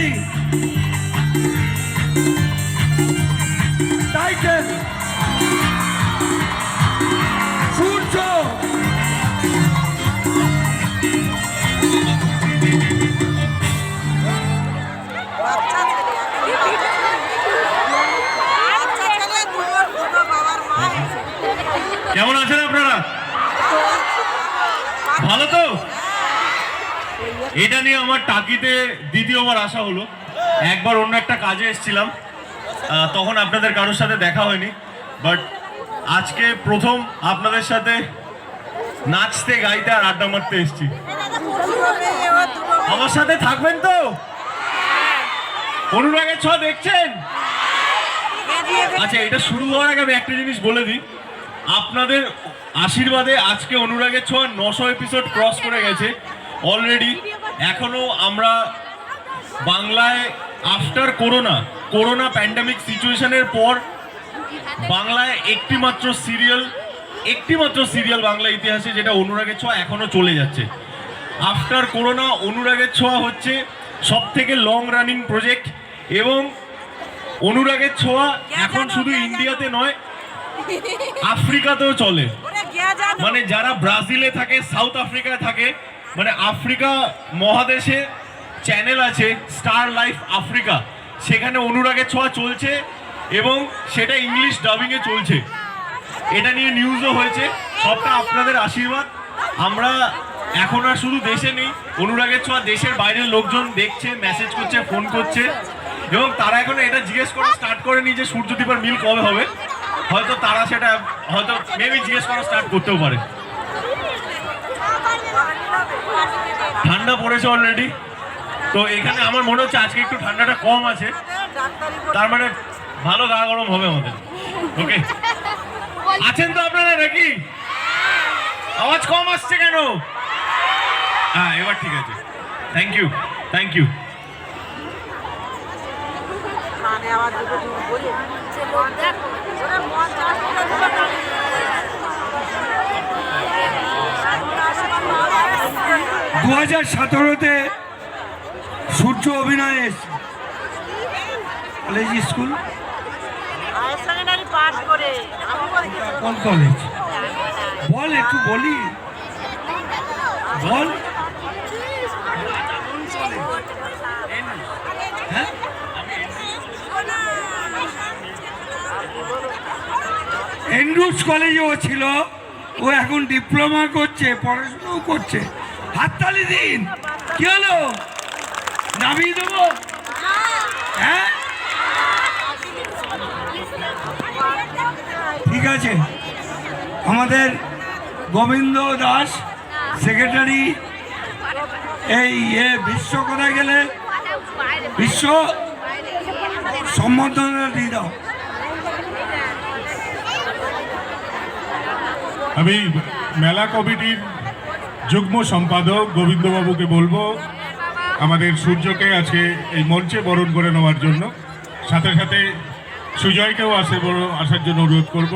হাততালি। টাইটেল সূর্য। কেমন আছেন আপনারা? ভালো তো? এটা নিয়ে আমার টাকিতে দ্বিতীয়বার আসা হলো। একবার অন্য একটা কাজে এসেছিলাম, তখন আপনাদের কারোর সাথে দেখা হয়নি, বাট আজকে প্রথম আপনাদের সাথে নাচতে গাইতে আর আড্ডা মারতে এসেছি। আমার সাথে থাকবেন তো? অনুরাগের ছোঁয়া দেখছেন? আচ্ছা, এটা শুরু হওয়ার আগে আমি একটা জিনিস বলে দিই, আপনাদের আশীর্বাদে আজকে অনুরাগের ছোঁয়া 900 এপিসোড ক্রস করে গেছে অলরেডি। এখনো আমরা বাংলায় আফটার করোনা প্যান্ডামিক সিচুয়েশনের পর বাংলায় একটি মাত্র সিরিয়াল বাংলা ইতিহাসে যেটা অনুরাগের ছোঁয়া এখনো চলে যাচ্ছে। আফটার করোনা অনুরাগের ছোঁয়া হচ্ছে সব থেকে লং রানিং প্রজেক্ট, এবং অনুরাগের ছোঁয়া এখন শুধু ইন্ডিয়াতে নয়, আফ্রিকাতেও চলে। মানে যারা ব্রাজিলে থাকে, সাউথ আফ্রিকায় থাকে, মানে আফ্রিকা মহাদেশে চ্যানেল আছে স্টার লাইফ আফ্রিকা, সেখানে অনুরাগের ছোঁয়া চলছে এবং সেটা ইংলিশ ডাবিংয়ে চলছে। এটা নিয়ে নিউজও হয়েছে, সবটা আপনাদের আশীর্বাদ। আমরা এখন আর শুধু দেশে নেই, অনুরাগের ছোঁয়া দেশের বাইরের লোকজন দেখছে, মেসেজ করছে, ফোন করছে, এবং তারা এখন এটা জিজ্ঞেস করা স্টার্ট করেনি যে সূর্যদীপার মিল কবে হবে। হয়তো তারা সেটা হয়তো মেবি জিজ্ঞেস করা স্টার্ট করতেও পারে। ঠান্ডা পড়েছে অলরেডি, তো এখানে আমার মনে হচ্ছে আজকে একটু ঠান্ডাটা কম আছে, তার মানে ভালো গা গরম হবে আমাদের। ওকে, আছেন তো আপনারা নাকি? আওয়াজ কম আসছে কেন? হ্যাঁ, এবার ঠিক আছে। Thank you. 2017-তে সূর্য অভিনয় এসেছে কলেজ স্কুল। কোন কলেজ বল, একটু বলি বল। হ্যাঁ, এন্ড্রুজ কলেজে ও ছিল, ও এখন ডিপ্লোমা করছে, পড়াশোনাও করছে। হাততালি দিন। কি হলো, নামিয়ে দেবো? হ্যাঁ, ঠিক আছে। আমাদের গোবিন্দ দাস সেক্রেটারি, এই বিশ্ব কোথায় গেলে? বিশ্ব সম্বর্ধনা দিয়ে দাও। আমি মেলা কমিটির যুগ্ম সম্পাদক গোবিন্দবাবুকে বলবো আমাদের সূর্যকে আজকে এই মঞ্চে বরণ করে নেওয়ার জন্য, সাথে সাথে সুজয়কেও আসার জন্য অনুরোধ করব।